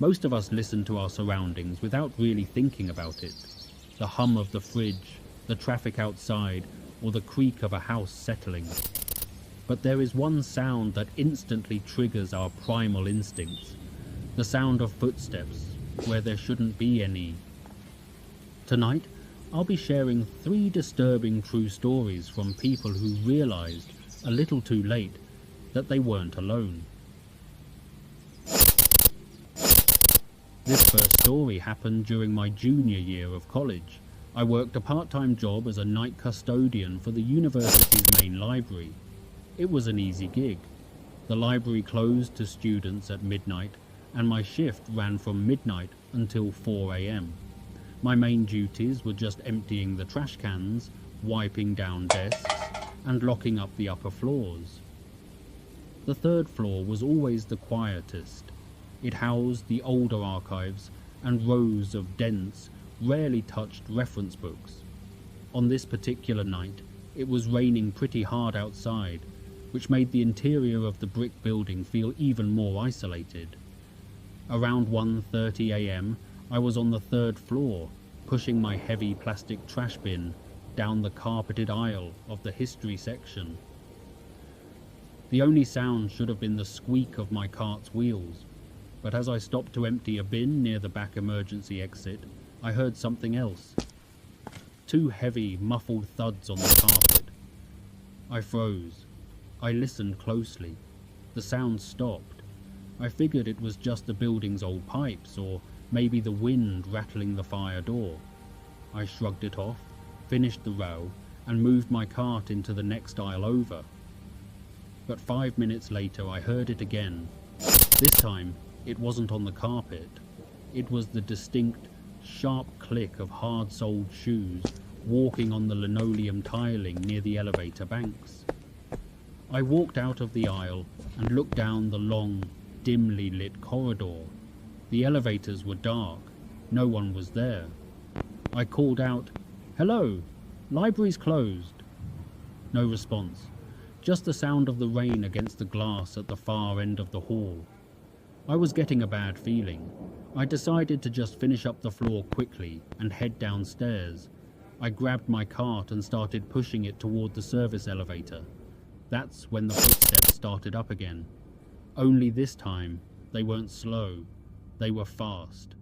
Most of us listen to our surroundings without really thinking about it. The hum of the fridge, the traffic outside, or the creak of a house settling. But there is one sound that instantly triggers our primal instincts. The sound of footsteps, where there shouldn't be any. Tonight, I'll be sharing 3 disturbing true stories from people who realized, a little too late, that they weren't alone. This first story happened during my junior year of college. I worked a part-time job as a night custodian for the university's main library. It was an easy gig. The library closed to students at midnight, and my shift ran from midnight until 4 a.m. My main duties were just emptying the trash cans, wiping down desks, and locking up the upper floors. The 3rd floor was always the quietest. It housed the older archives and rows of dense, rarely touched reference books. On this particular night, it was raining pretty hard outside, which made the interior of the brick building feel even more isolated. Around 1:30 a.m., I was on the 3rd floor, pushing my heavy plastic trash bin down the carpeted aisle of the history section. The only sound should have been the squeak of my cart's wheels, but as I stopped to empty a bin near the back emergency exit, I heard something else. 2 heavy, muffled thuds on the carpet. I froze. I listened closely. The sound stopped. I figured it was just the building's old pipes, or maybe the wind rattling the fire door. I shrugged it off, finished the row, and moved my cart into the next aisle over. But 5 minutes later I heard it again. This time, it wasn't on the carpet. It was the distinct, sharp click of hard-soled shoes walking on the linoleum tiling near the elevator banks. I walked out of the aisle and looked down the long, dimly lit corridor. The elevators were dark. No one was there. I called out, "Hello, library's closed." No response, just the sound of the rain against the glass at the far end of the hall. I was getting a bad feeling. I decided to just finish up the floor quickly and head downstairs. I grabbed my cart and started pushing it toward the service elevator. That's when the footsteps started up again. Only this time, they weren't slow. They were fast,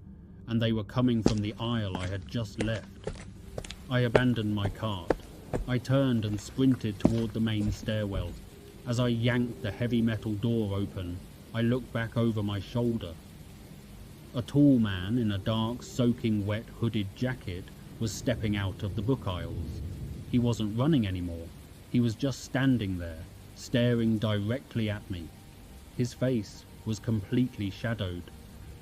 and they were coming from the aisle I had just left. I abandoned my cart. I turned and sprinted toward the main stairwell. As I yanked the heavy metal door open, I looked back over my shoulder. A tall man in a dark, soaking wet hooded jacket was stepping out of the book aisles. He wasn't running anymore. He was just standing there, staring directly at me. His face was completely shadowed.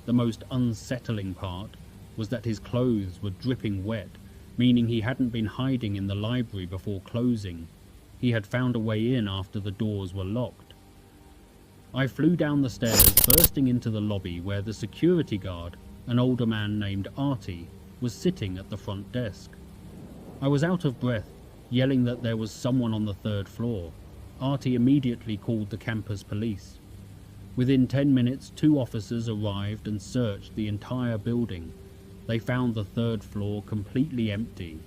The most unsettling part was that his clothes were dripping wet, meaning he hadn't been hiding in the library before closing. He had found a way in after the doors were locked. I flew down the stairs, bursting into the lobby where the security guard, an older man named Artie, was sitting at the front desk. I was out of breath, yelling that there was someone on the 3rd floor. Artie immediately called the campus police. Within 10 minutes, 2 officers arrived and searched the entire building. They found the 3rd floor completely empty.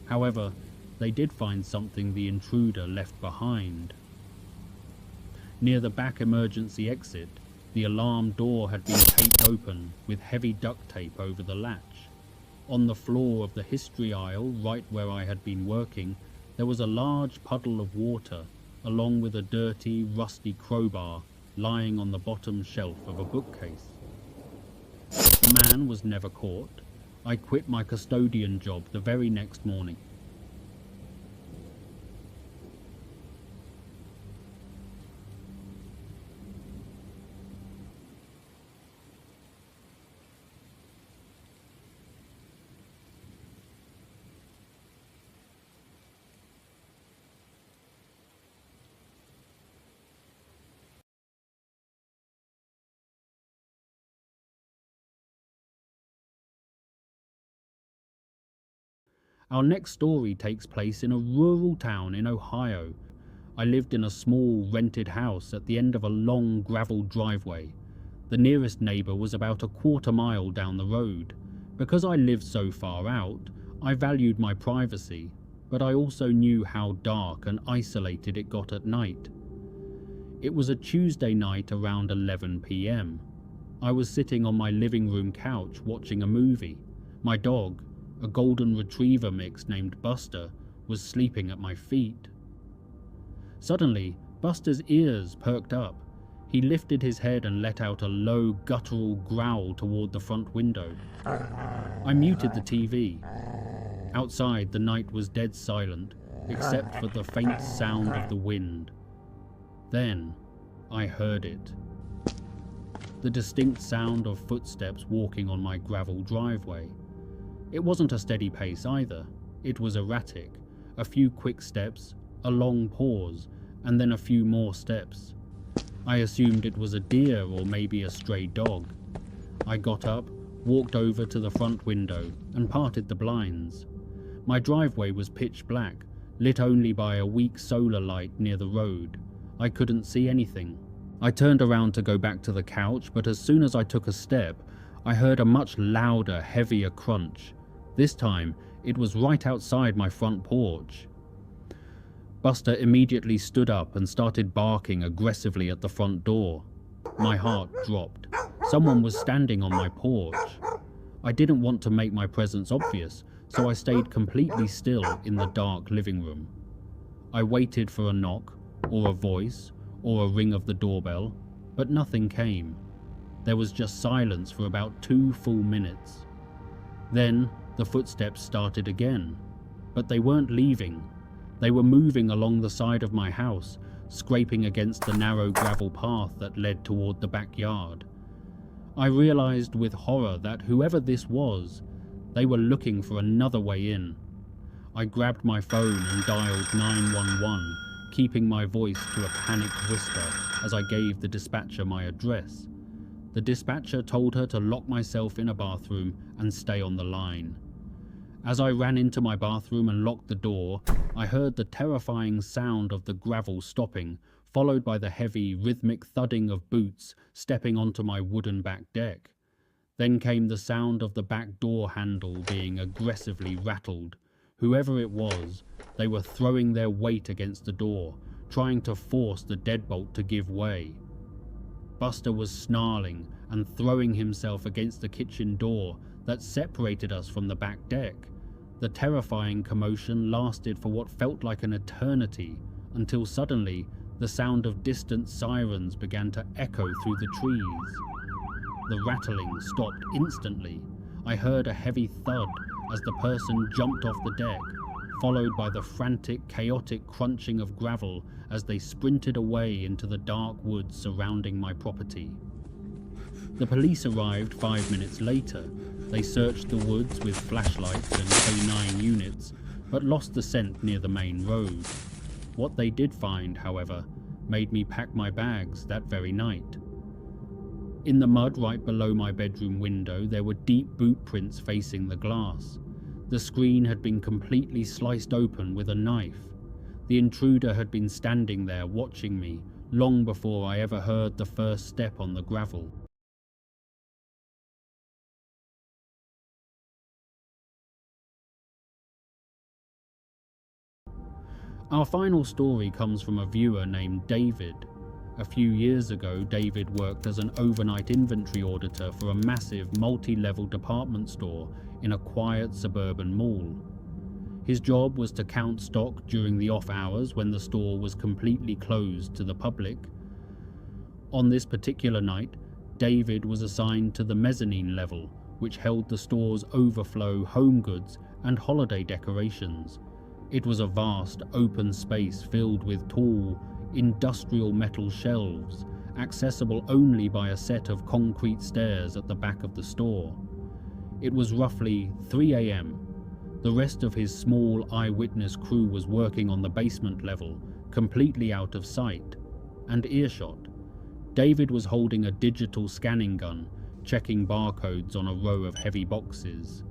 However, they did find something the intruder left behind. Near the back emergency exit, the alarm door had been taped open with heavy duct tape over the latch. On the floor of the history aisle, right where I had been working, there was a large puddle of water, along with a dirty, rusty crowbar lying on the bottom shelf of a bookcase. The man was never caught. I quit my custodian job the very next morning. Our next story takes place in a rural town in Ohio. I lived in a small rented house at the end of a long gravel driveway. The nearest neighbour was about a quarter mile down the road. Because I lived so far out, I valued my privacy, but I also knew how dark and isolated it got at night. It was a Tuesday night around 11 p.m. I was sitting on my living room couch watching a movie. My dog, a golden retriever mix named Buster, was sleeping at my feet. Suddenly, Buster's ears perked up. He lifted his head and let out a low, guttural growl toward the front window. I muted the TV. Outside, the night was dead silent, except for the faint sound of the wind. Then, I heard it. The distinct sound of footsteps walking on my gravel driveway. It wasn't a steady pace either. It was erratic. A few quick steps, a long pause, and then a few more steps. I assumed it was a deer or maybe a stray dog. I got up, walked over to the front window, and parted the blinds. My driveway was pitch black, lit only by a weak solar light near the road. I couldn't see anything. I turned around to go back to the couch, but as soon as I took a step, I heard a much louder, heavier crunch. This time, it was right outside my front porch. Buster immediately stood up and started barking aggressively at the front door. My heart dropped. Someone was standing on my porch. I didn't want to make my presence obvious, so I stayed completely still in the dark living room. I waited for a knock, or a voice, or a ring of the doorbell, but nothing came. There was just silence for about 2 full minutes. Then the footsteps started again, but they weren't leaving. They were moving along the side of my house, scraping against the narrow gravel path that led toward the backyard. I realized with horror that whoever this was, they were looking for another way in. I grabbed my phone and dialed 911, keeping my voice to a panicked whisper as I gave the dispatcher my address. The dispatcher told her to lock myself in a bathroom and stay on the line. As I ran into my bathroom and locked the door, I heard the terrifying sound of the gravel stopping, followed by the heavy, rhythmic thudding of boots stepping onto my wooden back deck. Then came the sound of the back door handle being aggressively rattled. Whoever it was, they were throwing their weight against the door, trying to force the deadbolt to give way. Buster was snarling and throwing himself against the kitchen door that separated us from the back deck. The terrifying commotion lasted for what felt like an eternity, until suddenly the sound of distant sirens began to echo through the trees. The rattling stopped instantly. I heard a heavy thud as the person jumped off the deck, followed by the frantic, chaotic crunching of gravel as they sprinted away into the dark woods surrounding my property. The police arrived 5 minutes later. They searched the woods with flashlights and K9 units, but lost the scent near the main road. What they did find, however, made me pack my bags that very night. In the mud right below my bedroom window, there were deep boot prints facing the glass. The screen had been completely sliced open with a knife. The intruder had been standing there watching me long before I ever heard the first step on the gravel. Our final story comes from a viewer named David. A few years ago, David worked as an overnight inventory auditor for a massive multi-level department store in a quiet suburban mall. His job was to count stock during the off hours when the store was completely closed to the public. On this particular night, David was assigned to the mezzanine level, which held the store's overflow home goods and holiday decorations. It was a vast, open space filled with tall, industrial metal shelves, accessible only by a set of concrete stairs at the back of the store. It was roughly 3 a.m. The rest of his small eyewitness crew was working on the basement level, completely out of sight and earshot. David was holding a digital scanning gun, checking barcodes on a row of heavy boxes.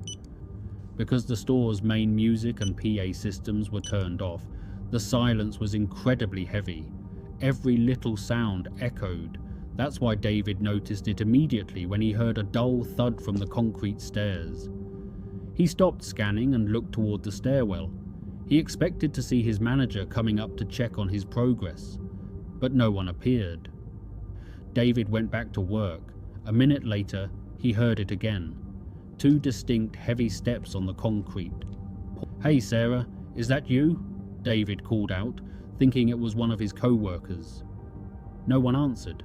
Because the store's main music and PA systems were turned off, the silence was incredibly heavy. Every little sound echoed. That's why David noticed it immediately when he heard a dull thud from the concrete stairs. He stopped scanning and looked toward the stairwell. He expected to see his manager coming up to check on his progress, but no one appeared. David went back to work. A minute later, he heard it again. 2 distinct heavy steps on the concrete. "Hey Sarah, is that you?" David called out, thinking it was one of his co-workers. No one answered.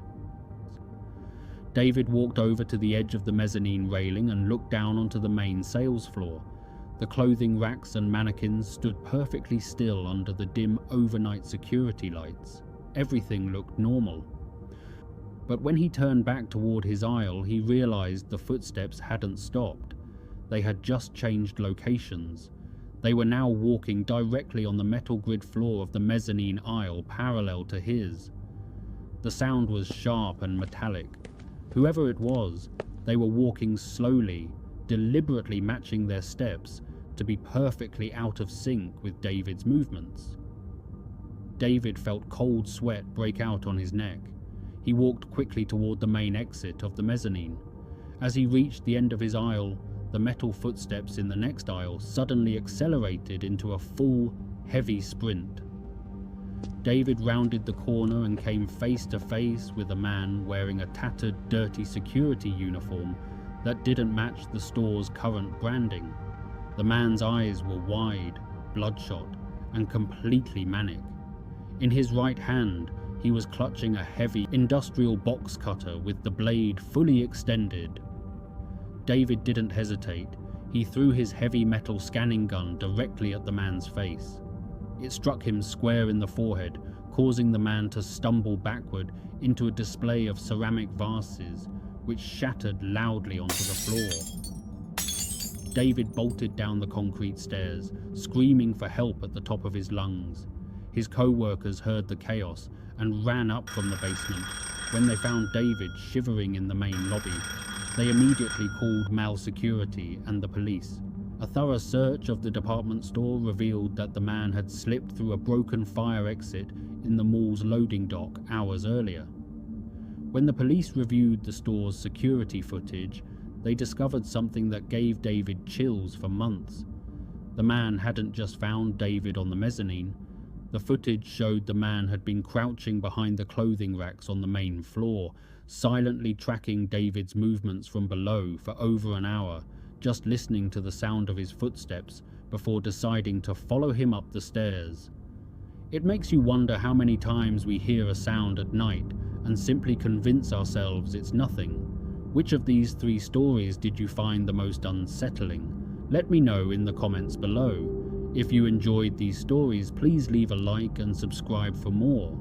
David walked over to the edge of the mezzanine railing and looked down onto the main sales floor. The clothing racks and mannequins stood perfectly still under the dim overnight security lights. Everything looked normal. But when he turned back toward his aisle, he realized the footsteps hadn't stopped. They had just changed locations. They were now walking directly on the metal grid floor of the mezzanine aisle parallel to his. The sound was sharp and metallic. Whoever it was, they were walking slowly, deliberately matching their steps to be perfectly out of sync with David's movements. David felt cold sweat break out on his neck. He walked quickly toward the main exit of the mezzanine. As he reached the end of his aisle, the metal footsteps in the next aisle suddenly accelerated into a full, heavy sprint. David rounded the corner and came face to face with a man wearing a tattered, dirty security uniform that didn't match the store's current branding. The man's eyes were wide, bloodshot, and completely manic. In his right hand, he was clutching a heavy industrial box cutter with the blade fully extended. David didn't hesitate. He threw his heavy metal scanning gun directly at the man's face. It struck him square in the forehead, causing the man to stumble backward into a display of ceramic vases, which shattered loudly onto the floor. David bolted down the concrete stairs, screaming for help at the top of his lungs. His co-workers heard the chaos and ran up from the basement. When they found David shivering in the main lobby, they immediately called mall security and the police. A thorough search of the department store revealed that the man had slipped through a broken fire exit in the mall's loading dock hours earlier. When the police reviewed the store's security footage, they discovered something that gave David chills for months. The man hadn't just found David on the mezzanine. The footage showed the man had been crouching behind the clothing racks on the main floor, silently tracking David's movements from below for over an hour, just listening to the sound of his footsteps before deciding to follow him up the stairs. It makes you wonder how many times we hear a sound at night and simply convince ourselves it's nothing. Which of these 3 stories did you find the most unsettling? Let me know in the comments below. If you enjoyed these stories, please leave a like and subscribe for more.